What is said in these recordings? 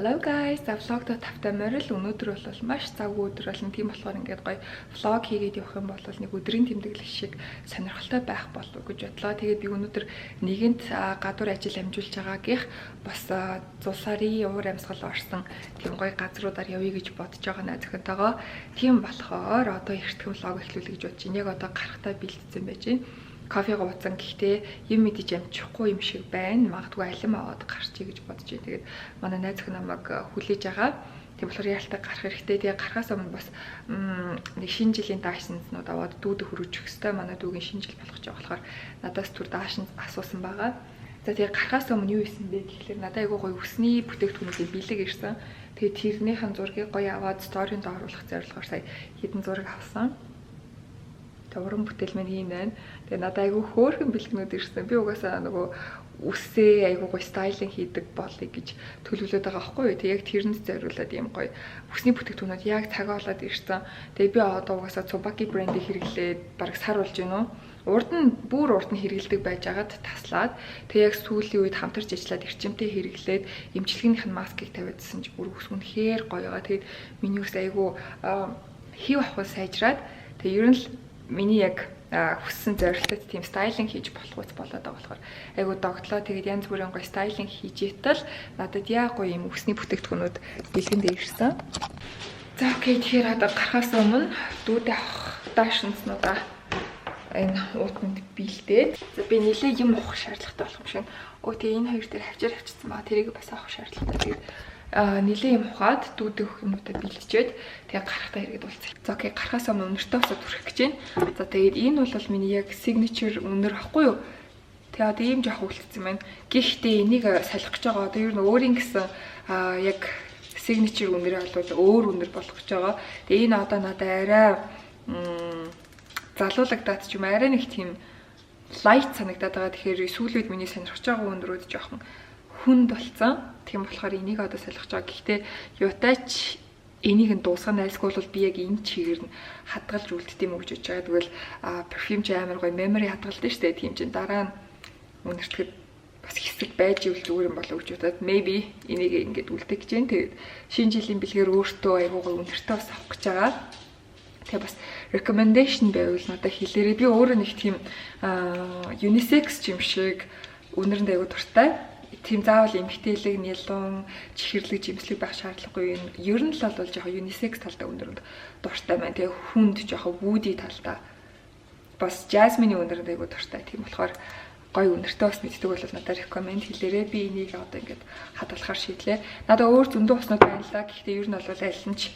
Hello guys, vlog-то тавтай морил өнөөдөр бол маш завгүй өдөр болно. Тийм болохоор ингээд гоё vlog хийгээд явах юм бол нэг өдрийн тэмдэглэл шиг сонирхолтой байх болов гэж бодлоо. Тэгээд би өнөөдөр нэгэнт гадуур ажил амжуулж байгаагийнх бас зулсарын уур амьсгал орсон тийм гоё газруудаар явъя гэж бодож байгаа найзхантайгаа. Тийм болохоор одоо эртхэн vlog эхлүүлэх гэж бодож байна. Яг одоо гарахтаа бэлдсэн байж байна. Кофег ууцсан гэхдээ юм мэдэж амжихгүй юм шиг байна. Магадгүй алим аваад гарчий гэж бодож байна. Тэгээд манай найз охин намайг хүлээж байгаа. Тийм болохоор яалтаа гарах хэрэгтэй. Тэгээ гарахаас өмнө бас нэг шинэ жилийн даашинзнууд аваад дүүдэ хөрөж өгөх хэрэгтэй. Манай дүүгийн шинэ жил болох гэж байгаа болохоор надаас түр даашин асуусан байгаа. За тэгээ гарахаас өмнө юу исэн бэ гэхэлэр надад айгүй гоё өсний бүтээгдэхүүнүүдийн бэлэг ирсэн. Тэгээ тэрнийхэн зургийг гоё аваад сторинд оруулах зорилгоор сая хэдэн зураг авсан. Уран бүтээл маань ийм байна. Тэгээ надад айгүй хөөрхөн бэлгнүүд ирсэн. Би угаасаа нөгөө үсээ айгүй гоё стайлинг хийдэг болъё гэж төлөвлөд байгаа байхгүй юу. Тэгээ яг тэрэнд зориулаад ийм гоё үсний бүтээгдэхүүнүүд яг цагаалаад ирсэн. Тэгээ би одоо угаасаа Tsubaki брендийг хэрэглээд бараг сар болж байна уу. Урд нь хэрэгэлдэг байж агаад таслаад тэгээ яг сүүлийн үед хамтарч ажиллаад эрчимтэй хэрэглээд эмчилгээнийх нь маскыг тавиадсан чи бүр үс үнэхээр гоё байгаа. Тэгээд миний үс айгүй хив авах сайжраад тэгээ ер нь л миний яг хүссэн зорилтод тийм стайлинг хийж болохгүй болоод байгаа болохоор айгу догтлоо. Тэгээд янз бүрийн гоё стайлинг хийж итэл надад яг гоё юм өсний бүтээгдэхүүнүүд бэлгэндээ ирсэн. За окей, тэгэхээр одоо гарахаас өмнө дүүдээ авах даашинзнуудаа энэ уутанд бэлдээд за би нэлээ юм авах шаардлагатай болох юм шиг. Тэгээ энэ хоёр дээр хавчирсан байгаа. Тэрийг бас авах шаардлагатай. Тэгээд нэлээ юм ухаад дүүдэх юмудаа бэлтжээд тэгээ гарахтаа хэрэгэд уулзах. За окей, гарахаас өмнө өнөртөө усад хүрэх гэж байна. За тэгээд энэ бол миний яг signature өнөр ахгүй юу? Тэгээ одоо ийм жоох үлдсэн байна. Гэхдээ энийг салих гэж байгаа. Одоо ер нь өөрийн гэсэн яг signature өнөрөө бол өөр өнөр болох гэж байгаа. Тэгээ энэ одоо надад арай залуулагдаад ч юм арай нэг тийм light санагдаад байгаа. Тэгэхээр сүүл үед миний сонирхож байгаа өнөрүүд жоохон хүнд болсон. Тийм болохоор энийг одоо солих гэж байгаа. Гэхдээ юутаач энийг нь дуусгах найсгүй бол би яг энэ чигээр нь хадгалж үлддэм юм гэж бодож байгаа. Тэгвэл перфьюм ч амар гоё memory хадгалдаг шүү дээ. Тийм чинь дараа нь үнэртгэхэд бас хэсэг байж ивэл зүгээр юм болов гэж бодоод maybe энийг ингээд үлдэх гэж байна. Тэгээд шинэ жилийн бэлгээр өөртөө айгуу гоё үнэртэй бас авах гэж байгаа. Тэгээ бас recommendation байвал надад хэлээрэй. Би өөрөө нэг тийм unisex юм шиг үнэрэнд айгуу дуртай. Тийм заавал эмгтээлэг, нялуун, чихэрлэг, жимслэг байх шаардлагагүй юм. Ер нь л бол жоохон unisex талдаа өнөрөнд дуртай байна. Тэгээ хүнд жоохон woody талдаа. Бас jasmine өнөрөнд айгуу дуртай. Тийм болохоор гоё өнөртөө бас мэддэг бол надад recommend хэлээрэй. Би энийг одоо ингээд хадгалахаар шийдлээ. Надад өөр зөндөө уснууд байна л да. Гэхдээ ер нь бол аль нь ч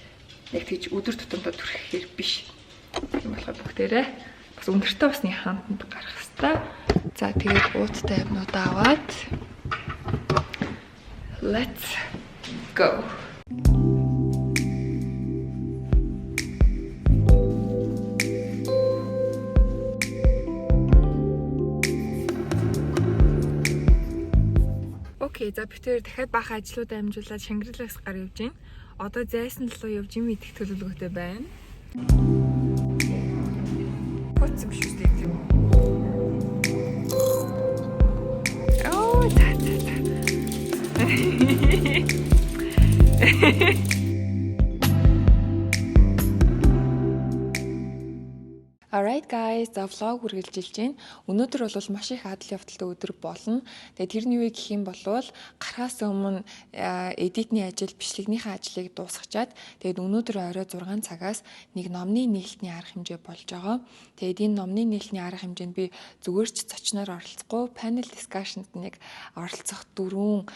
яг тийж өдөр тутамдаа түрхэхээр биш. Тийм болохоор бүгдээрээ бас өнөртөө усны хаантанд гарах хэрэгтэй. За тэгээд ууттай юмнуудаа аваад let's go. Окей, за битээр дахиад баха ажлуудаа амжуулаад Шангрилагаас гар явж байна. Одоо зайсан руу явж юм идэх төлөвлөгөөтэй байна. Хоцсон биш үү тийм. Alright guys, за vlog үргэлжилж байна. Өнөөдөр бол маш их адал явдалтай өдөр болно. Тэгээд тэрний юу гэх юм бол гарахаас өмнө эдитний ажил, бичлэгнийхээ ажлыг дуусгачаад тэгээд өнөөдөр орой 6 цагаас нэг номны нээлтний арга хэмжээ болж байгаа. Тэгээд энэ номны нээлтний арга хэмжээнд би зүгээр ч зочноор оролцохгүй, panel discussion-д нэг оролцох 4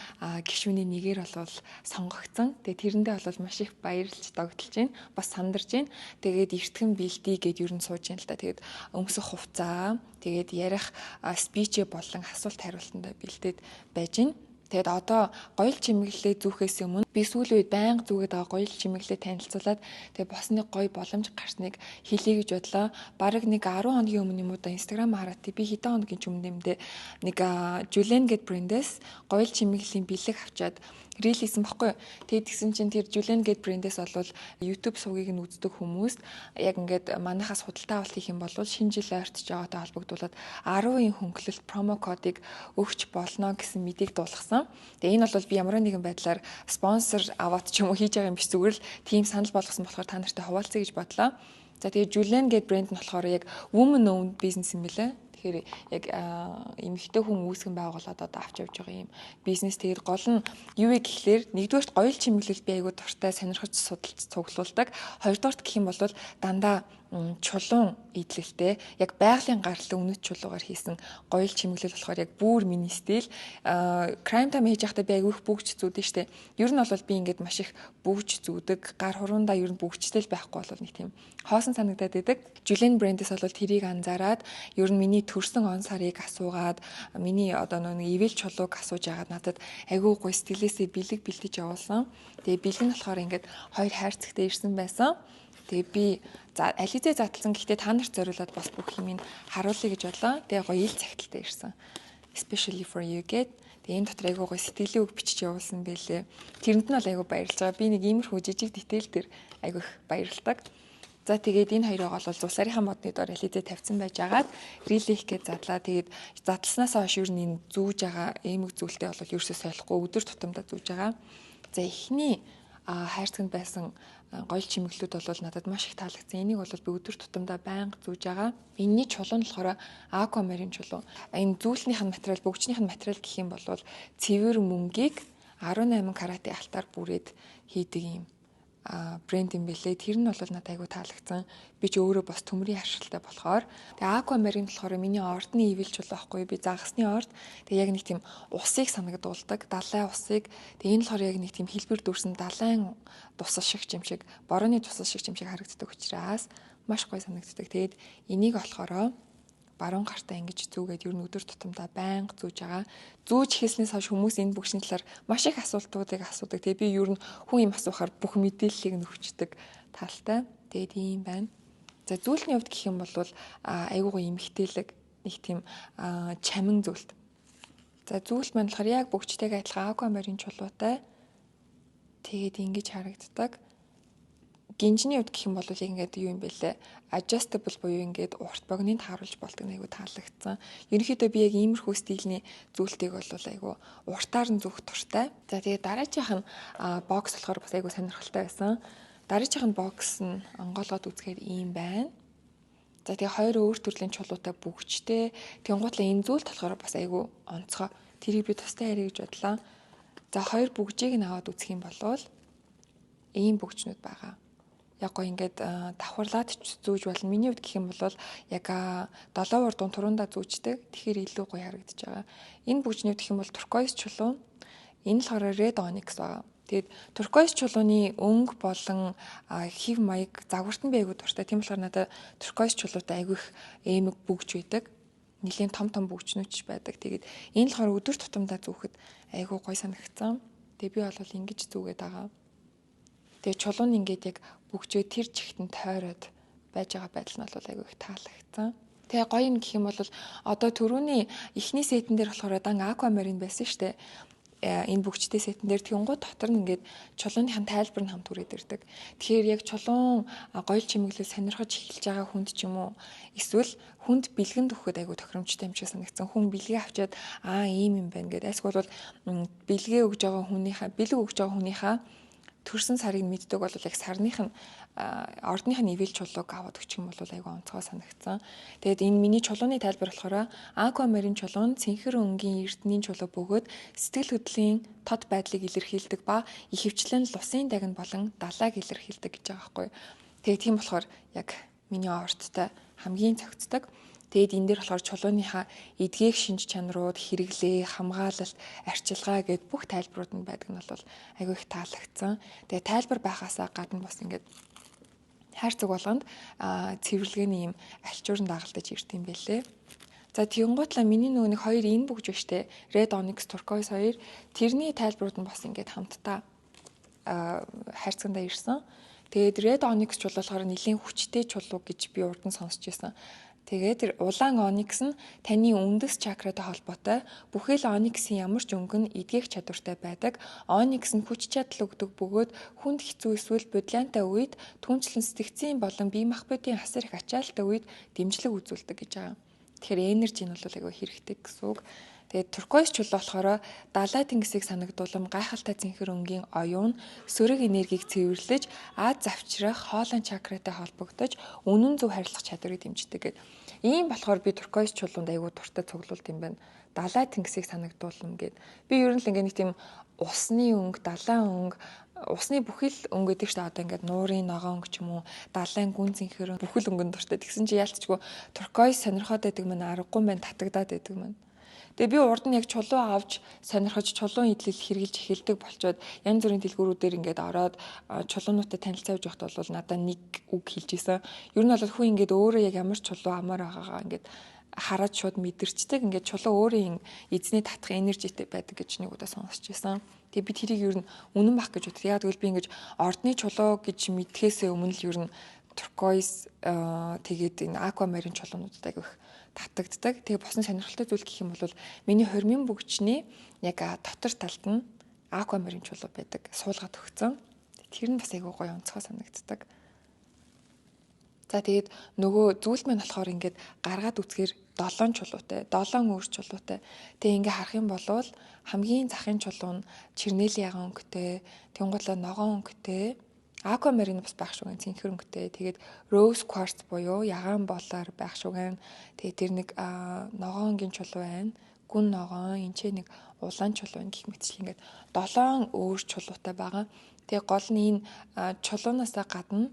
гишүүний нэгээр бол сонгогдсон. Тэгээд тэрэндээ бол маш их баярлж догтолж байна. Бас сандарж байна. Тэгээд эртхэн бэлдээ гэд ер нь сууж байна. Тэгээд өмсөх хувцаа, тэгээд ярих спичээ болон асуулт хариултанд бэлдээд байж байна. Тэгээд одоо гоёл чимэглэлээ зүүхээс өмнө би сүүлийн үед байнга зүүгээд байгаа гоёл чимэглэлээ танилцуулаад тэгээд бас нэг гоё боломж гарсныг хэлье гэж бодлоо. Бараг нэг 10 хоногийн өмнө юм уу да Instagram хараад би хэдэн хоногийн ч өмнө нэмдээ нэг Julian гэд брендээс гоёл чимэглэлийн бэлэг авчаад рил хийсэн баггүй. Тэгээд тэгсэн чинь тэр Julian Gate брэндээс болвол YouTube сувгийг нь үздэг хүмүүст яг ингээд манахаас худалдаа авалт хийх юм бол шинэ жил ойртож байгаатай холбогдуулаад 10% хөнгөлөлт промо кодыг өгч болно гэсэн мэдээг дуулгасан. Тэгээд энэ бол би ямар нэгэн байдлаар спонсор аваад ч юм уу хийж байгаа юм биш, зүгээр л тийм санал болгосон болохоор та нартай хуваалцъя гэж бодлоо. За тэгээд Julian Gate брэнд нь болохоор яг women owned бизнес юм билээ. Тэгэхээр яг эмэгтэй хүн үүсгэн байгуулад одоо авч явж байгаа юм бизнес. Тэгээд гол нь юу вэ гэхлээр нэгдүгээрт гоёл чимэглэл би айгуу дуртай сонирхож судалж цуглуулдаг. Хоёрдугаарт гэх юм бол дандаа чулуун идэлтэй яг байгалийн гаралтай өнөд чулуугаар хийсэн гоёл чимэглэл болохоор яг бүр миний стил. Crime time хийж байхдаа би айгүй их бүгж зүүдэг штэ. Ер нь бол би ингээд маш их бүгж зүүдэг. Гар хурундаа ер нь бүгжтэй л байхгүй бол нэг тийм хоосон санагдаад байдаг. Julian брэндээс бол тэрийг анзаараад ер нь миний төрсэн он сарыг асуугаад миний одоо нэг ивэл чулууг асууж агаад надад айгүй гоё стилээсээ бэлэг бэлдэж явуулсан. Тэгээ бэлэг нь болохоор ингээд хоёр хайрцагтай ирсэн байсан. Тэгээ би за ализээ задлсан, гэхдээ та нарт зориулаад бас бүх юмыг харуулъя гэж бодлоо. Тэгээ гоё ил цагталтай ирсэн. Especially for you get. Тэгээ энэ дотор айгүй гоё сэтгэлийн үг бичиж явуулсан байлээ. Тэрэнд нь бол айгүй баярлж байгаа. Би нэг иймэрхүү жижиг дитэйл дээр айгүй их баярлдаг. За тэгээд энэ хоёроо бол зулсарынхаа модны доор ализээ тавьсан байж агаад рилих гэж задлаа. Тэгээд задласнаас хойш ер нь энэ зүүж байгаа эмэг зүйлтэй бол ерөөсөө солихгүй өдөр тутамдаа зүүж байгаа. За эхний хайрцагт байсан гоёл чимэглүүд бол надад маш их таалагдсан. Энийг бол би өдөр тутамдаа байнга зүүж байгаа. Энэний чулуу нь болохоор Aquamarine чулуу. Энэ зүүлснийх нь материал, бөгчнийх нь материал гэх юм бол цэвэр мөнгийг 18 каратын алтаар бүрээд хийдэг юм брэнд юм бэлээ. Тэр нь бол надад айгүй таалагдсан. Би ч өөрөө бас төмрийн харшилтай болохоор. Тэгээ Aquamarine болохоор миний ордны ивэлч бол байхгүй. Би загасны орд. Тэгээ яг нэг тийм усыг санагдуулдаг. Далайн усыг. Тэгээ энэ болохоор яг нэг тийм хэлбэр дүүрсэн далайн тусал шиг юм шиг, борооны тусал шиг юм шиг харагддаг учраас маш гоё санагддаг. Тэгээд энийг болохоор баруун гартаа ингэж зүүгээд ер нь өдөр тутамдаа байнга зүүж байгаа. Зүүж хийснээс хойш хүмүүс энэ бүгшний талаар маш их асуултуудыг асуудаг. Тэгээ би ер нь хүн юм асуухаар бүх мэдээллийг нөхчдөг талтай. Тэгээд ийм байна. За зүүлний хувьд гэх юм бол айгүй гоё эмхтэлэг нэг тийм чамин зүйлт. За зүүл маань болохоор яг бүгчтэйг адилхан Aquamarine чулуутай. Тэгээд ингэж харагддаг. Гинжний хувьд гэх юм бол яг ингээд юу юм бэлээ, adjustable буюу ингээд урт богиныг тааруулж болдог нэг айгу таалагдсан. Ерөнхийдөө би яг иймэрхүү стилийн зүйлтийг бол айгу уртаар нь зүөх туртай. За тэгээд дараачих нь бокс болохоор бас айгу сонирхолтой байсан. Дараачих нь бокс нь онгоолгоод үзэхээр ийм байна. За тэгээд хоёр өөр төрлийн чулуутай бүгчтэй. Тэнгуутлаа энэ зүйлт болохоор бас айгу онцгой. Тэрийг би тустай ярих гэж бодлоо. За хоёр бүгжийг нь аваад үзэх юм бол ийм бүгчнүүд байгаа. Яг гоо ингээд давхарлаад зүүж болно. Миний хувьд гэх юм бол яг 7 урдун турундаа зүүждэг. Тэгэхээр илүү гоё харагдаж байгаа. Энэ бүгжний хувьд гэх юм бол turquoise чулуу. Энэ л болохоор red onyx байгаа. Тэгээд turquoise чулууны өнгө болон хив маяг загварт нь байгуу дуртай. Тийм болохоор надад turquoise чулуутай айгүй их эмэг бүгж байдаг. Нилийн том бүгжнүүч байдаг. Тэгээд энэ л болохоор өдөр тутамдаа зүүхэд айгүй гоё санагдсан. Тэгээд би бол ингэж зүүгээд байгаа. Тэгээ чулуун ингээд яг бүгжөө тэр чигтэн тойроод байж байгаа байдал нь бол айгүй их таалагдсан. Тэгээ гоё юм гэх юм бол одоо түрүүний эхний сетэн дээр болохоор дан Aquamarine байсан шүү дээ. Энэ бүгчтэй сетэн дээр тэнгууд дотор нь ингээд чулууныхын тайлбар нь хамт үрээд ирдэг. Тэгэхээр яг чулуун гоёл чимэглэл сонирхож эхэлж байгаа хүнд ч юм уу эсвэл хүнд бэлгэн өгөхөд айгүй тохиромжтой юм шиг санагдсан. Хүн бэлгээ авчиад ийм юм байна гэдэг. Эсвэл бэлэг өгж байгаа хүнийхээ төрсэн сарыг мэддэг бол яг сарных нь ордных нь ивэл чулууг аваад өгчих юм бол айгүй онцгой санагдсан. Тэгээд энэ миний чулууны тайлбар болохоор Aquamarine чулуу нь цэнхэр өнгийн эрдэнийн чулуу бөгөөд сэтгэл хөдлөлийн тод байдлыг илэрхийлдэг ба ихэвчлэн лусын дагна болон далайг илэрхийлдэг гэж байгаа байхгүй. Тэгээд тийм болохоор яг миний ордтой хамгийн цогцдог. Тэгээд энэ дээр болохоор чулууныхаа эдгээх шинж чанарууд, хэрэглээ, хамгаалалт, арчилгаа гэд бүх тайлбарууд нь байдаг нь бол айгүй их таалагдсан. Тэгээд тайлбар байхаасаа гадна бас ингээд хайрцаг болгонд цэвэрлэгээний юм альчуурн дагалдаж ирд юм бэлээ. За тэгэнгуутлаа миний нөгөө нэг хоёр энэ бүгж биштэй Red Onyx, Turquoise хоёр тэрний тайлбарууд нь бас ингээд хамтдаа хайрцагтаа ирсэн. Тэгээд Red Onyx чулуу болохоор нэлийн хүчтэй чулуу гэж би урд нь сонсч байсан. Тэгээд тэр улаан оникс нь таны үндэс чакратай холбоотой. Бүхэл ониксийн ямар ч өнгө нь эдгэх чадвартай байдаг. Оникс нь хүч чадал өгдөг бөгөөд хүнд хэцүү эсвэл бодлионтой үед түнчлэн сэтгцийн болон бие махбодын асар их ачаалттай үед дэмжлэг үзүүлдэг гэж байгаа. Тэгэхээр энержи нь бол айгүй хэрэгтэй гэсэн үг. Тэгээд туркоис чулуу болохоор далай тэнгисийг санагдуулам гайхалтай цэнхэр өнгийн оюун сөрөг энергийг цэвэрлэж аз завчрах хоолой чакратай холбогдож үнэн зөв харилцах чадварыг дэмждэг гэдэг. Ийм болохоор би туркоис чулуунд айгүй дуртай цуглуулт юм байна. Далай тэнгисийг санагдуулам гэд. Би ер нь л нэг тийм усны өнгө, далайн өнгө, усны бүхэл өнгө гэдэг чинь одоо ингээд нуурын ногоон өнгө ч юм уу, далайн гүн цэнхэр бүхэл өнгөнд дуртай. Тэгсэн чи яалтчгүй туркоис сонирхоод байдаг мань аргагүй мань татагдаад байдаг мань. Тэгээ би урд нь яг чулуу авч сонирхож чулуун идэл хэрглэж эхэлдэг болчоод янз бүрийн дэлгүүрүүдээр ингээд ороод чулуунуудтай танилцаа явж байхад бол надад нэг үг хэлж исэн. Ер нь бол хүн ингээд өөрөө яг ямар чулуу амаар байгаагаа ингээд хараад шууд мэдэрчдэг. Ингээд чулуу өөрийн эзний татах энержитэй байдаг гэж нэг удаа сонсч байсан. Тэгээ би тэрийг ер нь үнэн байх гэж боддог. Яг тэгвэл би ингээд ордны чулуу гэж мэдхээсээ өмнө л ер нь туркоис тэгээд энэ аквамарин чулуунуудад агих татагддаг. Тэгээ босон сонирхолтой зүйл гэх юм бол миний хормын бөгчний яг дотор талд нь аквамарин чулуу байдаг. Суулгаад өгсөн. Тэр нь бас айгүй гоё онцгой санагддаг. За тэгээд нөгөө зүйлт маань болохоор ингээд гаргаад үзэхээр 7 чулуутай, 7 өөр чулуутай. Тэгээ ингээ харах юм бол хамгийн захын чулуу нь чернэлийн яган өнгөтэй, тэнгуүлээ ногоон өнгөтэй, аквамарин бас байх шуган цэнхэр өнгөтэй. Тэгээд rose quartz буюу ягаан болоор байх шуган. Тэгээд тэр нэг ногоонгийн чулуу байна. Гүн ногоон, энэ ч нэг улаан чулуу гэх мэтчлэн ингээд 7 өөр чулуутай байгаа. Тэгээ гол нь энэ чулуунаасаа гадна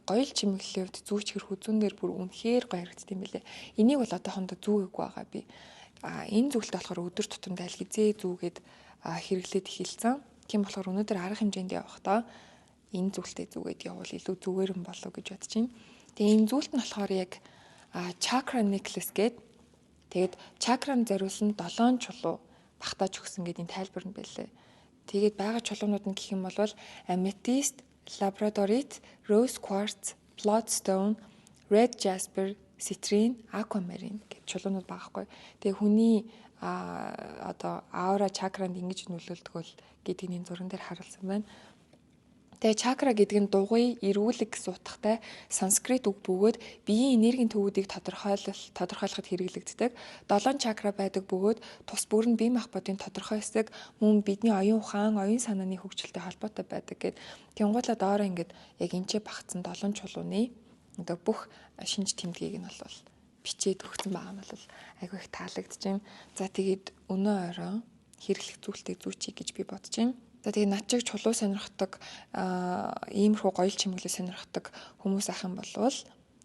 гоёл чимэглэлийн хувьд зүүч хэр хүзүүн дээр бүр үнэхээр гоё харагддаг юм билэ. Энийг бол одоохондоо зүүгээгүй байгаа би. Энэ зүйлд болохоор өдөр тутамд аль хизээ зүүгээд хэрэглээд эхэлсэн. Тийм болохоор өнөөдөр арга хэмжээнд явахдаа энэ зүйлтэй зүүгээд явбал илүү зүгээр юм болов гэж бодож байна. Тэгээ энэ зүйлт нь болохоор яг chakra necklace гэдэг. Тэгээд чакранд зориулсан 7 чулуу багтааж өгсөн гэдэг энэ тайлбар нь байлээ. Тэгээд байгаа чулуунууд нь гэх юм бол amethyst, labradorite, rose quartz, bloodstone, red jasper, citrine, aquamarine гэж чулуунууд байгаа хгүй. Тэгээ хүний одоо aura чакранд ингэж нөлөөлдөг бол гэдгийг энэ зурган дээр харуулсан байна. Тэгээ чакра гэдэг нь дугуй, эрүүлэг гэсэн утгатай санскрит үг бөгөөд биеийн энергийн төвүүдийг тодорхойлоход хэрэглэгддэг. 7 чакра байдаг бөгөөд тус бүр нь бие махбодын тодорхой хэсэг мөн бидний оюун ухаан, оюун санааны хөгжилтэй холбоотой байдаг гэд. Тэнгуулаа доороо ингээд яг энчээ багцсан 7 чулууны одоо бүх шинж тэмдгийг нь бол бичээд өгсөн байгаа нь бол айгүй их таалагдж байна. За тэгээд өнөө орой хэрэглэх зүйлтэй зүүчий гэж би бодож байна. За тэгээ над чиг чулуу сонирхдаг иймэрхүү гоёл чимэглэл сонирхдаг хүмүүс ах юм болвол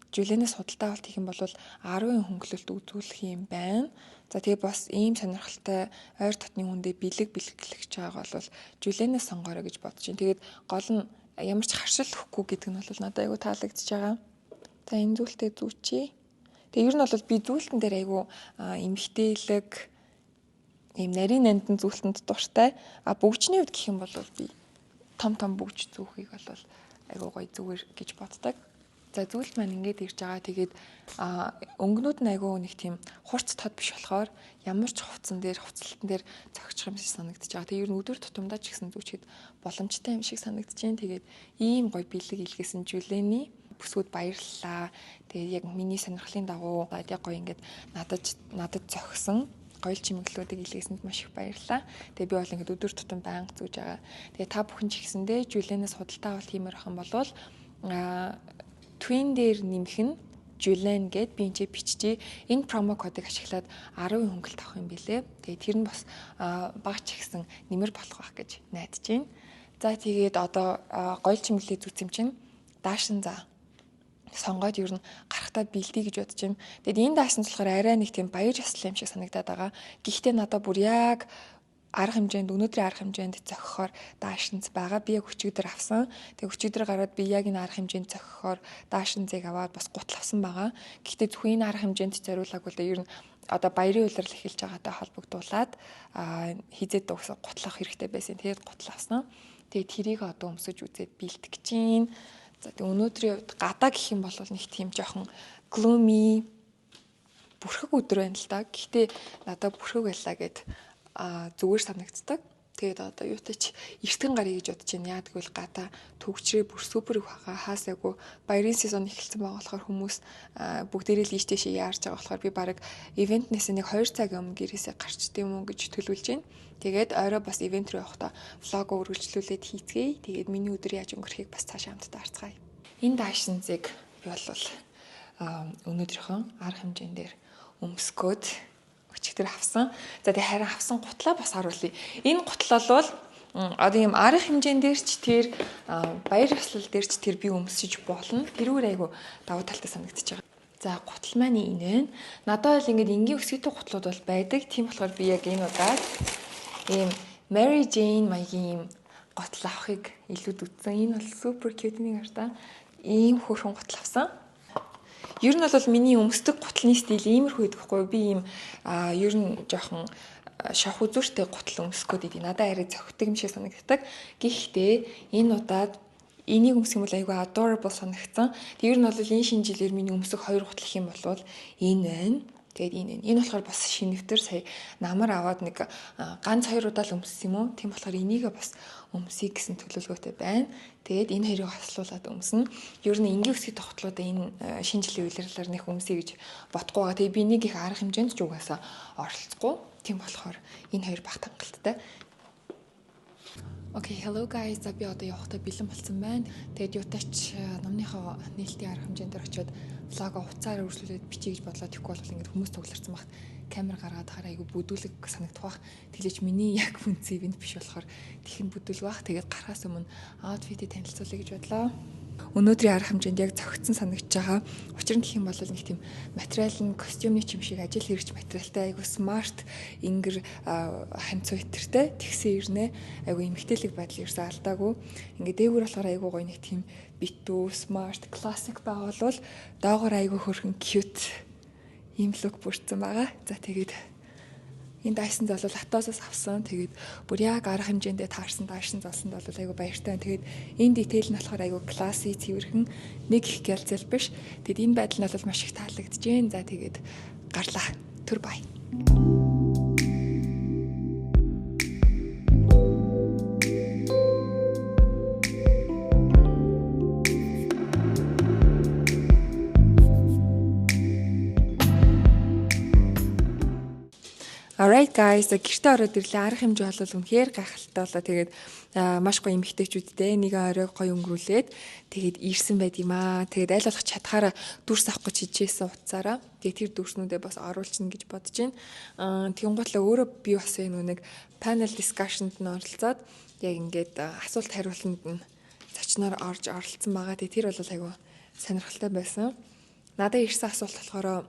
жүлэнээс худалдаа авалт хийх юм бол 10% хөнгөлөлт үзүүлэх юм байна. За тэгээ бас ийм сонирхолтой ойр дотны хүндээ бэлэглэж байгаа бол жүлэнээс сонгоорой гэж бодож байна. Тэгээд гол нь ямар ч харшил өгөхгүй гэдэг нь бол надад айгүй таалагдчихж байгаа. За энэ зүйлтэй зүүчий. Тэгээ ер нь бол би зүйлтэн дээр айгүй эмгтээлэг ийм нарийн нандин зүйлтэнд дуртай. Бөгжний үед гэх юм бол би том бөгж зүүхийг бол айгүй гоё зүгээр гэж боддог. За зүйлт маань ингэж ирж байгаа. Тэгээд өнгөнүүд нь айгүй нэг тийм хурц тод биш болохоор ямар ч хувцсан дээр хувцлалтан дээр зогчих юм шиг санагдаж байгаа. Тэгээд ер нь өдөр тутамдаа ч гэсэн зүүчихэд боломжтой юм шиг санагдаж байна. Тэгээд ийм гоё бэлэг илгээсэн жүлээний бүсгүүд баярлалаа. Тэгээд яг миний сонирхлын дагуу яг гоё ингээд надад зохисон гоёл чимэглэлүүдийг илгээсэнд маш их баярлалаа. Тэгээ би бол ингээд өдөр тутам байнга зүүж байгаа. Тэгээ та бүхэн ч ихсэндээ жүлэнээс худалдаа авалт хиймээр ах юм бол Twin дээр нэмэх нь Julen гэд би энэ биччихье. Энэ промо кодыг ашиглаад 10% хөнгөлт авах юм билэ. Тэгээ тэр нь бас багч ихсэн нэмэр болох байх гэж найдаж байна. За тэгээд одоо гоёл чимэглэлээ зүтсэм чинь даашин за сонгоод ер нь гарахтаа бэлдээ гэж бодож байна. Тэгэд энэ даасан болохоор арай нэг тийм баяр ёслол юм шиг санагдаад байгаа. Гэхдээ надад бүр яг өнөөдрийн арга хэмжээнд зохихоор даашинз байгаа. Би яг өчигдөр авсан. Тэг өчигдөр гараад би яг энэ арга хэмжээнд зохихоор даашинзыг аваад бас гутал авсан байгаа. Гэхдээ зөвхөн энэ арга хэмжээнд зориулаагүй л ер нь одоо баярын улирал эхэлж байгаатай холбогдуулаад хизээд гутлах хэрэгтэй байсан. Тэгээд гутал авсан. Тэгээд тэрийг одоо өмсөж үзээд бэлтгэж чинь. За тэг өнөөдрийн хувьд гадаа гэх юм бол нэг тийм жоохон gloomy бүрхэг өдөр байна л да. Гэхдээ надад бүрхэг байлаа гэд зүгээр санагддаг. Тэгээд одоо юутай ч эртгэн гарыг гэж бодож байна. Яадаг вэ? Гадаа төгчрээ бүр супер их байгаа. Хаасаагүй баярын сезон эхэлсэн байгаа болохоор хүмүүс бүгдээрээ л ийш тийшээ яарч байгаа болохоор би баг ивентнээс нэг 2 цагийн өмнө гэрээсээ гарчд юм уу гэж төлөвлөж байна. Тэгээд орой бас ивент рүү явахдаа влого үргэлжлүүлээд хийцгээе. Тэгээд миний өдөр яаж өнгөрөхийг бас цаашаа хамтдаа харцгаая. Энэ даашинзыг би бол өнөөдрийнхөө арга хэмжээндээр өмсгөөд өчигдөр авсан. За тэгээ харин авсан гутлаа бас харуулъя. Энэ гутлал бол одоо ийм арга хэмжээнд дээр ч тэр баяр ёслол дээр ч тэр би өмсөж болно. Тэрүүр айгу давуу талтай санагдчихж байгаа. За гутал маань энэ. Надад бол ингээд энгийн өсгийтэй гутлууд бол байдаг. Тийм болохоор би яг энэ удаад ийм Mary Jane маягийн ийм гутал авахыг илүүд үзсэн. Энэ бол супер cute нэг арта. Ийм хөөрхөн гутал авсан. Ер нь бол миний өмсдөг гутлын стил иймэрхүү гэдэгхгүй. Би ийм ер нь жоохон шавх үзүүртэй гутал өмсгөөд идэв. Надад арай зохитдаг юм шиг санагддаг. Гэхдээ энэ удаад энийг өмсөх юм бол айгүй adorable санагдсан. Тэг ер нь бол энэ шинэ жилээр миний өмсөх 2 гутал их юм бол энэ байна. Тэгээд энэ болохоор бас шинэвтер сая намар аваад нэг ганц 2 удаа л өмссөн юм уу? Тийм болохоор энийг бас өмсөе гэсэн төлөвлөгөөтэй байна. Тэгээд энэ хоёрыг хослуулаад өмснө. Ер нь энгийн өсгий тогтлуудаа энэ шинэ жилийн үеэрлэлээр нэх өмсөе гэж бодохгүй байгаа. Тэгээд би нэг их арга хэмжээнд ч угаасаа оролцохгүй. Тийм болохоор энэ хоёр багт хангалттай. Okay, hello guys. За би одоо явахдаа бэлэн болсон байна. Тэгээд юутаач номныхоо нээлтийн арга хэмжээндээр очиод влогоо хуцаараа үргэлжлүүлээд бичиж бодлоо. Тэгэхгүй бол ингээд хүмүүс тоглорсон багт камер гаргаад хараа айгу бүдүүлэг санагдах бах. Тэглэж миний яг хүнц ивент биш болохоор тхэн бүдүүл бах. Тэгээд гарахаас өмнө аутфитийг танилцуулъя гэж бодлоо. Өнөөдрийн арга хэмжээнд яг зохицсон санагдаж байгаа. Учир нь гэх юм бол нэг тийм материал нь костюмны ч юм шиг ажил хэрэгч материалтай айгу смарт ингэр хамт суйтертэй тэгсэн ирнэ. Айгу эмгтээлэг байдал ерөөсөө алдаагүй. Ингээ дээгүүр болохоор айгу гоё нэг тийм битүү смарт классик байгуулвал доогоор айгу хөрхөн cute ийм лук бүрдсэн байгаа. За тэгээд энэ дайсан зол бол Атосоос авсан. Тэгээд бүр яг арга хэмжээндээ таарсан дайсан золсонд бол айгу баяртай. Тэгээд энэ дитэйл нь болохоор айгу класси цэвэрхэн нэг их гялзал биш. Тэгэд энэ байдал нь бол маш их таалагдж байна. За тэгээд гарлаа. Түр бай. Alright guys, гэртээ ороод ирлээ. Арга хэмжээ бол үнэхээр гайхалтай болоо. Тэгээд маш гоё эмэгтэйчүүдтэй нэг орой гоё өнгөрүүлээд тэгээд ирсэн байд юм аа. Тэгээд аль болох чадхаараа дүрс авах гэж хичээсэн утсаараа тэгээд тэр дүрснүүдээ бас оруулчихна гэж бодож байна. Тэгэн готлоо өөрөө би бас нэг panel discussion-д нь оролцоод яг ингээд асуулт хариултанд нь зочноор орж оролцсон байгаа. Тэгээд тэр бол айгүй сонирхолтой байсан. Надад ирсэн асуулт болохоор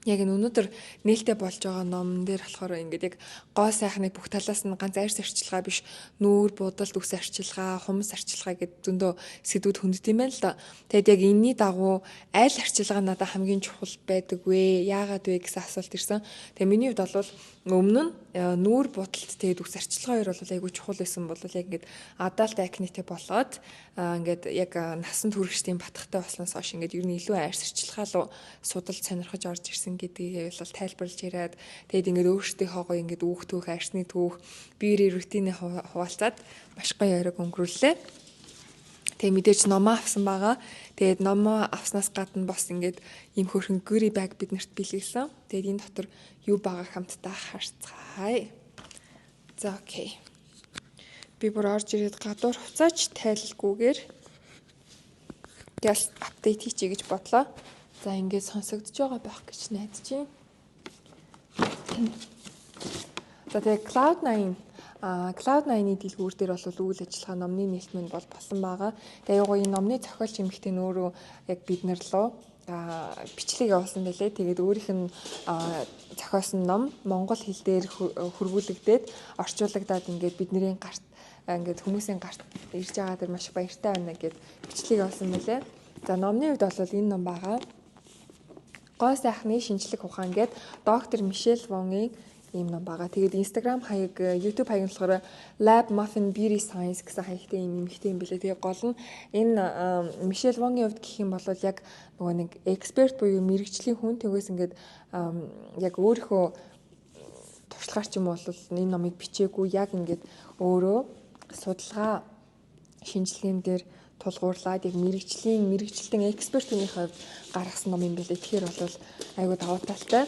яг энэ өнөөдөр нээлттэй болж байгаа номн дээр болохоор ингээд яг гоо сайхныг бүх талаас нь ганц арьс арчилгаа биш нүүр будалд үс арчилгаа, хумс арчилгаа гэдэг зөндөө сэдвүүд хүндэт юм байна л да. Тэгэд яг энэний дагуу аль арчилгаа надад хамгийн чухал байдаг вэ? Яагаад вэ гэсэн асуулт ирсэн. Тэгээ миний хувьд бол өмнө нь нүүр будалд тэгээд үс арчилгаа хоёр бол айгүй чухал байсан бол яг ингээд адалт акнетэй болоод ингээд яг насанд хүрэгчдийн батхтай болсноос хойш ингээд ер нь илүү арьс арчилгаа руу судалж сонирхож орж ирсэн гэдгийг бол тайлбарлаж яриад тэгээд ингээд өөртөө гоё ингээд үүх түүх арьсны түүх биеэрээ рутинээ хуваалцаад маш гоё оройг өнгөрүүллээ. Тэгээ мэдээж номоо авсан байгаа. Тэгээд номоо авснаас гадна бас ингээд ийм хөрхөн goodie bag биднэрт бэлгэлсэн. Тэгээд энэ дотор юу байгааг хамтдаа харцгаая. За окей. Би бүр орж ирээд гадуур хуцаач тайлалгүйгээр газ апдейт хийчихье гэж бодлоо. За ингээд сонсогдож байгаа байх гэж найдаж байна. За тэгээ Cloud9-ийн дэлгүүр дээр бол үйл ажиллагаа номны нээлтмэн бол болсон байгаа. Тэгээ яг энэ номны зохиолч эмэгтэй нь өөрөө яг бид нар руу бичлэг явуулсан байлээ. Тэгээд өөрийнх нь зохиосон ном монгол хэл дээр хөрвүүлэгдээд орчуулагдаад ингээд бидний гарт ингээд хүмүүсийн гарт ирж байгаа дэр маш баяртай байна гэд бичлэг явуулсан байлээ. За номны хувьд бол энэ ном байгаа. Гоо сайхны шинжлэх ухаан гээд доктор Мишель Вонгийн ийм ном байгаа. Тэгээд Instagram хаяг, YouTube хаяг нь болохоор Lab Muffin Beauty Science гэсэн хаягтай ийм эмэгтэй юм билээ. Тэгээд гол нь энэ Michelle Wong-ийн хувьд гэх юм бол яг нөгөө нэг эксперт буюу мэрэгжлийн хүн тэгээс ингээд яг өөрийнхөө туршлагаар ч юм бол энэ номыг бичээгүй яг ингээд өөрөө судалгаа шинжилгээнд дээр тулгуурлаад яг мэрэгчлэн эксперт хүний хувьд гаргасан ном юм билээ. Тэгэхээр бол айгүй давуу талтай.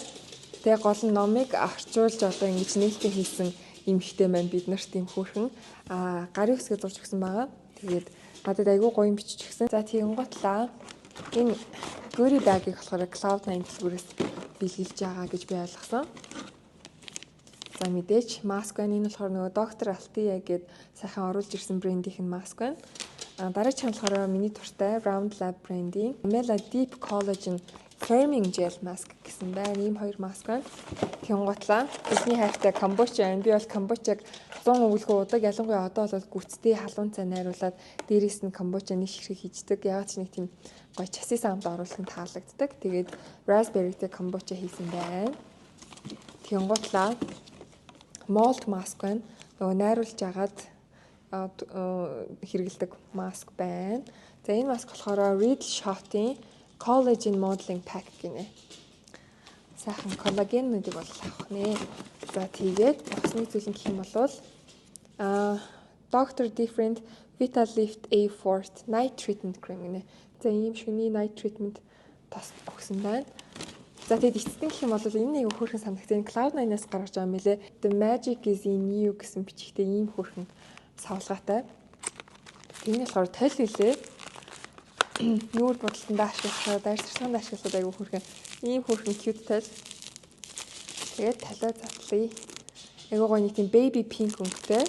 Тэгээ гол нь номыг орчуулж одоо ингэж нээлттэй хийсэн эмэгтэй маань бид нарт тийм хөөрхөн гарын үсгээ зурж өгсөн байгаа. Тэгээд надад айгүй гоё бичиж өгсөн. За тийм готлаа энэ Goody bag-ыг болохоор Cloud9 дэлгүүрээс бэлгэлж байгаа гэж би ойлгосон. За мэдээч маск байна. Энэ болохоор нөгөө доктор Алтия гээд сайхан оруулж ирсэн брендийнх нь маск байна. Дараагийн нь болохоор миний туртай Round Lab брендийн Mela Deep Collagen Firming Gel Mask гэсэн байна. Ийм хоёр маск байна. Тэнгутлаа. Бидний хайртай камбуча байна. Би бол камбучаг 100 өвөлгөө удаг. Ялангуяа одоо бол гүцтэй халуун цай найруулад дээрээс нь камбуча нэг ширхэг хийждэг. Ягаад ч нэг тийм гоё часисан амд оруулахын таалагддаг. Тэгээд raspberryтэй камбуча хийсэн байна. Тэнгутлаа. Mold mask байна. Нөгөө найруулж агаад хэрэгэлдэг маск байна. За энэ маск болохоор Riddle Shot-ийн Collagen Modeling Pack гинэ. Сайхан коллагенуудыг бол авах нэ. За тэгээд усны зүйлэн гэх юм бол Dr. Different Vitalift A Forte Night Treatment Cream гинэ. За ийм шүний night treatment тас өгсөн байна. За тэгээд эцэстэн гэх юм бол энэ нэг хөөрхөн санагдсан. Cloud9-аас гаргаж байгаа юм лээ. The Magic is in you гэсэн бичгтэй ийм хөөрхөн савлгаатай. Энэ болохоор тал хэлээ. Нүүр бодолтонд ашиглахад, дайр сарсанд ашиглахад айгүй хөөрхөн ийм хөөрхөн cute тал. Тэгээд талаа затлаа. Айгүй гоё нэг тийм baby pink өнгөтэй.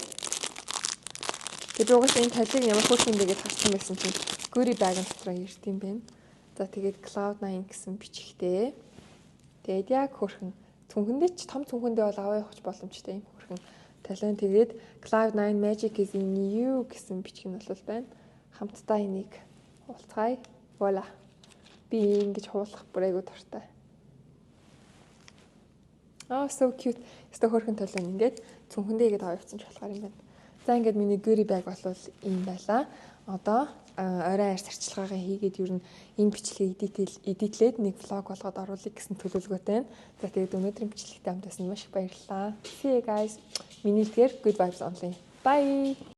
Тэгээд угаасаа энэ талыг ямар хөөрхөн бэ гэж харсан байсан чинь Goody bag-ын дотроо ирд юм байна. За тэгээд Cloud9 гэсэн бичгтэй. Тэгээд яг хөөрхөн цүнхэндээ ч том цүнхэндээ бол аваа явах боломжтой юм хөөрхөн талын. Тэгээд Cloud9 Magic is in you гэсэн бичг нь бол байна. Хамтдаа энийг хуулцгаая. Voilà. Би ингэж хуулах бүр айгүй дуртай. So cute. Өстө хөөрхөн талын ингээд цүнхэндээ игээд авчихсан ч болохоор юм байна. За ингээд миний Goody bag бол ийм байлаа. Одоо орой арьс арчилгаагаа хийгээд ер нь энэ бичлэгийг эдитлээд нэг влог болгоод оруулах гэсэн төлөвлөгөөтэй байна. За тэгээд өнөөдрийн бичлэгтэй хамт байсан маш их баярлалаа. See you guys. Миний дэлгээр good vibes only. Bye.